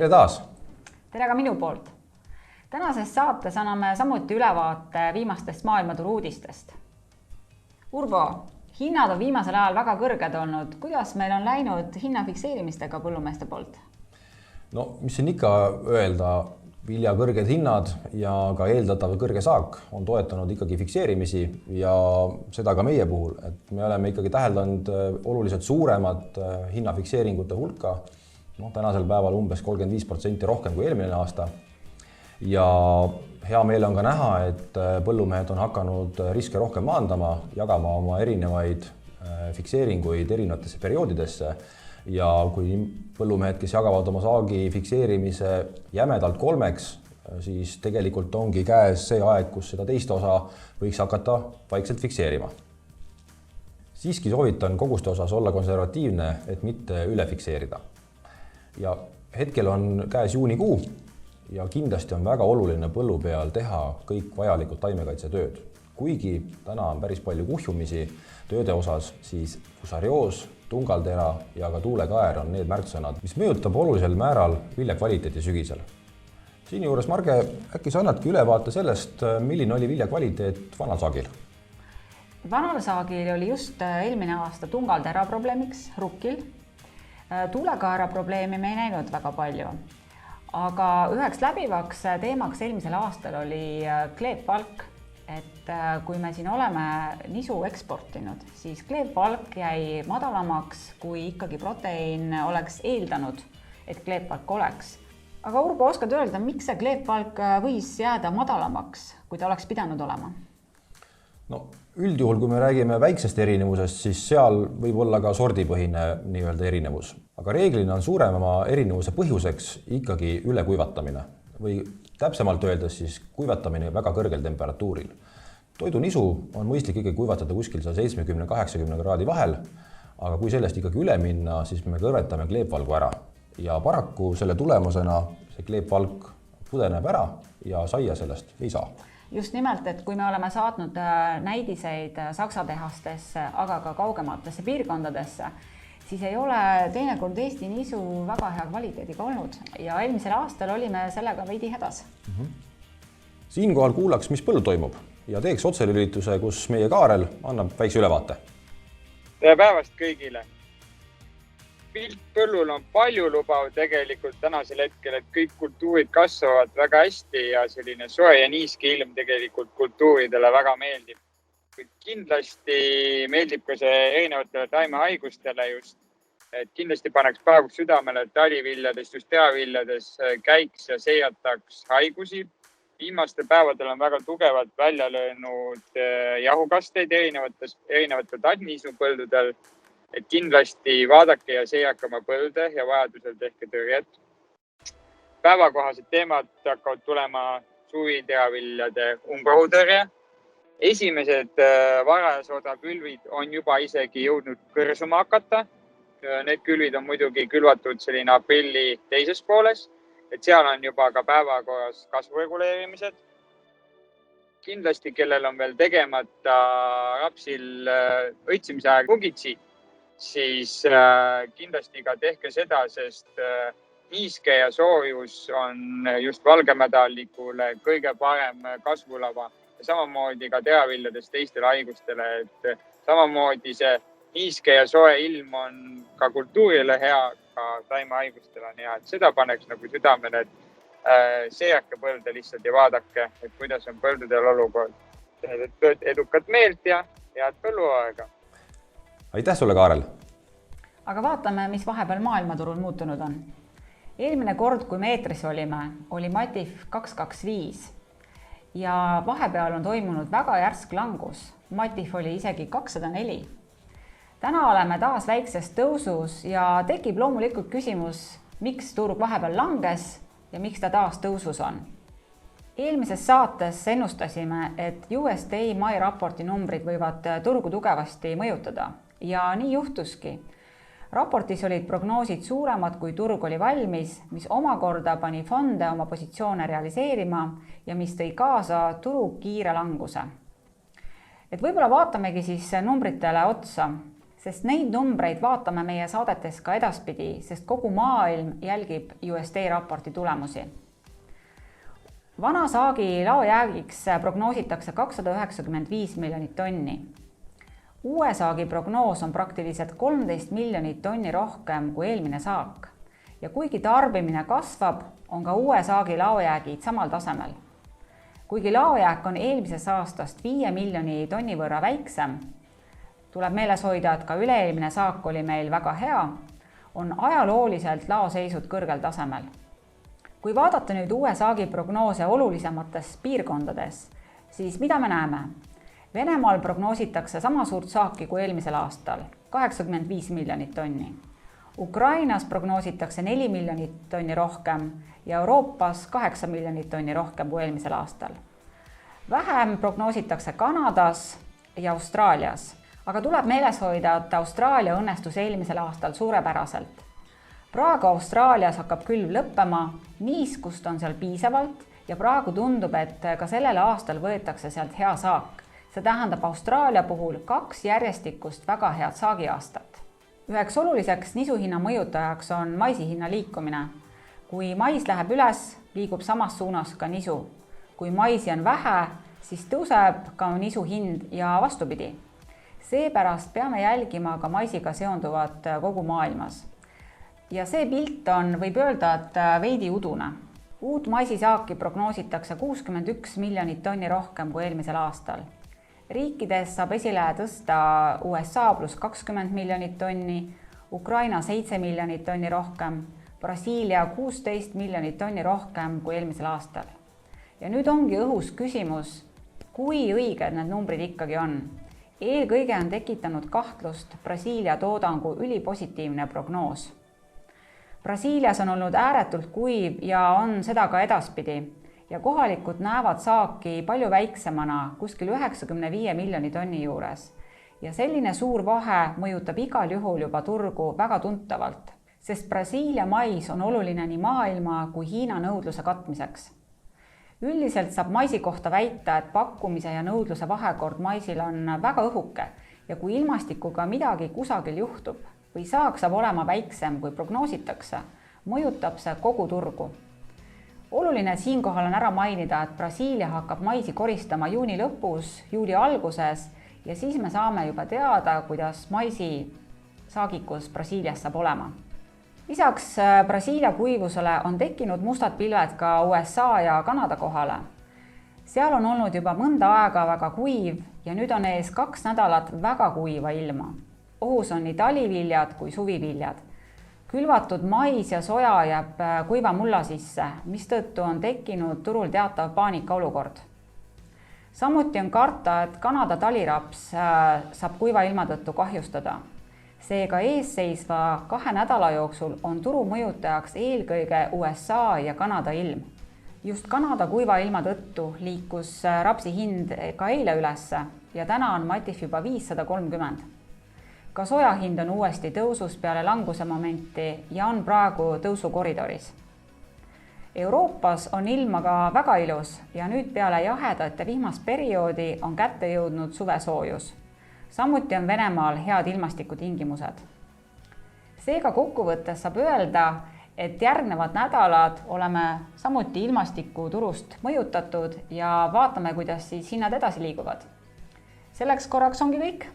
Tere taas! Tere ka minu poolt. Tänases saates anname samuti ülevaate viimastest maailmaturu uudistest. Urvo, hinnad on viimasel ajal väga kõrged olnud. Kuidas meil on läinud hinna fikseerimistega põllumeeste poolt? No, mis siin ikka öelda, vilja kõrged hinnad ja ka eeldatav kõrge saak on toetanud ikkagi fikseerimisi ja seda ka meie puhul, et me oleme ikkagi täheldanud oluliselt suuremat hinnafikseeringute hulka. Tänasel päeval umbes 35% rohkem kui eelmine aasta ja hea meel on ka näha, et põllumehed on hakanud riske rohkem maandama, jagama oma erinevaid fikseeringuid erinevatesse perioodidesse ja kui põllumehed, kes jagavad oma saagi fikseerimise jämedalt 3, siis tegelikult ongi käes see aeg, kus seda teist osa võiks hakata vaikselt fikseerima. Siiski soovitan koguste osas olla konservatiivne, et mitte üle fikseerida. Ja hetkel on käes juunikuu ja kindlasti on väga oluline põllu peal teha kõik vajalikud taimekaitsetööd. Kuigi täna on päris palju kuhjumisi tööde osas, siis fusarioos, tungaltera ja ka tuulekaer on need märksõnad, mis mõjutab olulisel määral vilja kvaliteedi sügisel. Siin juures, Marge, äkki sa annadki ülevaate sellest, milline oli vilja kvaliteet vanal saagil? Vanal saagil oli just eelmine aasta tungaltera probleemiks rukkil. Tuulekaera probleemi me ei näinud väga palju, aga üheks läbivaks teemaks eelmisel aastal oli kleepvalk, et kui me siin oleme nisu eksportinud, siis kleepvalk jäi madalamaks, kui ikkagi proteiin oleks eeldanud, et kleepvalk oleks. Aga Urbo, oskad öelda, miks see kleepvalk võis jääda madalamaks, kui ta oleks pidanud olema? No, üldjuhul, kui me räägime väiksest erinevusest, siis seal võib olla ka sordipõhine nii-öelda erinevus. Aga reeglina on suurema erinevuse põhjuseks ikkagi ülekuivatamine või täpsemalt öeldes siis kuivatamine väga kõrgel temperatuuril. Toidunisu on mõistlik ikkagi kuivatada kuskil 70-80 kraadi vahel, aga kui sellest ikkagi üle minna, siis me kõrvetame kleepvalgu ära. Ja paraku selle tulemusena see kleepvalk pudeneb ära ja saia sellest ei saa. Just nimelt, et kui me oleme saatnud näidiseid Saksa tehastesse, aga ka kaugematesse piirkondadesse, siis ei ole teinekord Eesti nisu väga hea kvaliteediga olnud ja eelmisel aastal olime sellega veidi hädas. Siinkohal kuulaks, mis põllu toimub ja teeks otselülituse, kus meie Kaarel annab väikse ülevaate. Tere päevast kõigile! Pilt põllul on palju lubav tegelikult tänasel hetkel, et kõik kultuurid kasvavad väga hästi ja selline soe ja niiske ilm tegelikult kultuuridele väga meeldib. Kindlasti meeldib ka see erinevatele taimehaigustele just, et kindlasti paneks praegu südamele, et taliviljades, just teaviljades käiks ja seiataks haigusi. Viimastel päevadel on väga tugevalt välja löönud jahukasteid erinevatel tadniisupõldudel. Et kindlasti vaadake ja seijake oma põlde ja vajadusel tehke tõrjet. Päevakohased teemad hakkavad tulema suviteaviljade umbrohutõrje. Esimesed varajasooda külvid on juba isegi jõudnud kõrsuma hakata. Need külvid on muidugi külvatud selline aprilli teises pooles, et seal on juba ka päevakorras kasvureguleerimised. Kindlasti, kellel on veel tegemata rapsil õitsimise aeg fungitsi, siis kindlasti ka tehke seda, sest niiske ja soojus on just valgemädalikule kõige parem kasvulava ja samamoodi ka teaviljades teistele haigustele, et samamoodi see niiske ja soe ilm on ka kultuurile hea, ka taimehaigustele on hea, et seda paneks nagu südamele, et seejake põlde lihtsalt ja vaadake, et kuidas on põldudel olukord. Edukat meelt ja head põlluaega! Aitäh sulle, Kaarel! Aga vaatame, mis vahepeal maailmaturul muutunud on. Eelmine kord, kui me eetris olime, oli Matif 225 ja vahepeal on toimunud väga järsk langus. Matif oli isegi 204. Täna oleme taas väikses tõusus ja tekib loomulikult küsimus, miks turg vahepeal langes ja miks ta taas tõusus on. Eelmises saates ennustasime, et USDA mai raporti numbrid võivad turgu tugevasti mõjutada ja nii juhtuski. Raportis olid prognoosid suuremad, kui turg oli valmis, mis omakorda pani fonde oma positsioone realiseerima ja mis tõi kaasa turu kiire languse. Et võib-olla vaatamegi siis numbritele otsa. sest neid numbreid vaatame meie saadetes ka edaspidi, sest kogu maailm jälgib USDA raporti tulemusi. Vana saagi laojäägiks prognoositakse 295 miljonit tonni. Uue saagi prognoos on praktiliselt 13 miljonit tonni rohkem kui eelmine saak. Ja kuigi tarbimine kasvab, on ka uue saagi laojäägid samal tasemel. Kuigi laojääk on eelmisest aastast 5 miljoni tonni võrra väiksem, tuleb meeles hoida, et ka üle-eelmine saak oli meil väga hea, on ajalooliselt laoseisud kõrgel tasemel. Kui vaadata nüüd uue saagi prognoose olulisemates piirkondades, siis mida me näeme? Venemaal prognoositakse sama suurt saaki kui eelmisel aastal, 85 miljonit tonni. Ukrainas prognoositakse 4 miljonit tonni rohkem ja Euroopas 8 miljonit tonni rohkem kui eelmisel aastal. Vähem prognoositakse Kanadas ja Austraalias, aga tuleb meeles hoida, et Austraalia õnnestus eelmisel aastal suurepäraselt. Praegu Austraalias hakkab külv lõppema, niiskust on seal piisavalt ja praegu tundub, et ka sellel aastal võetakse sealt hea saak. See tähendab Austraalia puhul 2 järjestikust väga head saagiaastat. Üheks oluliseks nisuhinna mõjutajaks on maisi hinna liikumine. Kui mais läheb üles, liigub samas suunas ka nisu. Kui maisi on vähe, siis tõuseb ka nisu hind ja vastupidi. Seepärast peame jälgima ka maisiga seonduvat kogu maailmas. Ja see pilt on, võib öelda, et veidi udune. Uut maisisaaki prognoositakse 61 miljonit tonni rohkem kui eelmisel aastal. Riikides saab esile tõsta USA plus 20 miljonit tonni, Ukraina 7 miljonit tonni rohkem, Brasiilia 16 miljonit tonni rohkem kui eelmisel aastal. Ja nüüd ongi õhus küsimus, kui õiged need numbrid ikkagi on. Eelkõige on tekitanud kahtlust Brasiilia toodangu ülipositiivne prognoos. Brasiilias on olnud ääretult kuiv ja on seda ka edaspidi. Ja kohalikud näevad saaki palju väiksemana, kuskil 95 miljoni tonni juures. Ja selline suur vahe mõjutab igal juhul juba turgu väga tuntavalt, sest Brasiilia mais on oluline nii maailma kui Hiina nõudluse katmiseks. Üldiselt saab maisi kohta väita, et pakkumise ja nõudluse vahekord maisil on väga õhuke ja kui ilmastikuga midagi kusagil juhtub või saak saab olema väiksem kui prognoositakse, mõjutab see kogu turgu. Oluline siinkohal on ära mainida, et Brasiilia hakkab maisi koristama juuni lõpus, juuli alguses ja siis me saame juba teada, kuidas maisi saagikus Brasiilias saab olema. Lisaks Brasiilia kuivusele on tekkinud mustad pilved ka USA ja Kanada kohale. Seal on olnud juba mõnda aega väga kuiv ja nüüd on ees 2 nädalat väga kuiva ilma. Ohus on nii taliviljad kui suviviljad. Külvatud mais ja soja jääb kuiva mulla sisse, mistõttu on tekkinud turul teatav paanikaolukord. Samuti on karta, et Kanada taliraps saab kuiva ilma tõttu kahjustada. Seega eesseisva 2 nädala jooksul on turu mõjutajaks eelkõige USA ja Kanada ilm. Just Kanada kuiva ilma tõttu liikus rapsi hind ka eile ülesse ja täna on Matif juba 530. Ka soja hind on uuesti tõusus peale languse momenti ja on praegu tõusukoridoris. Euroopas on ilm aga väga ilus ja nüüd peale jahedate vihmasperioodi on kätte jõudnud suvesoojus. Samuti on Venemaal head ilmastikutingimused. Seega kokkuvõttes saab öelda, et järgnevad nädalad oleme samuti ilmastikuturust mõjutatud ja vaatame, kuidas siis hinnad edasi liiguvad. Selleks korraks ongi kõik.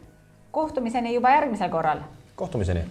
Kohtumiseni juba järgmisel korral. Kohtumiseni!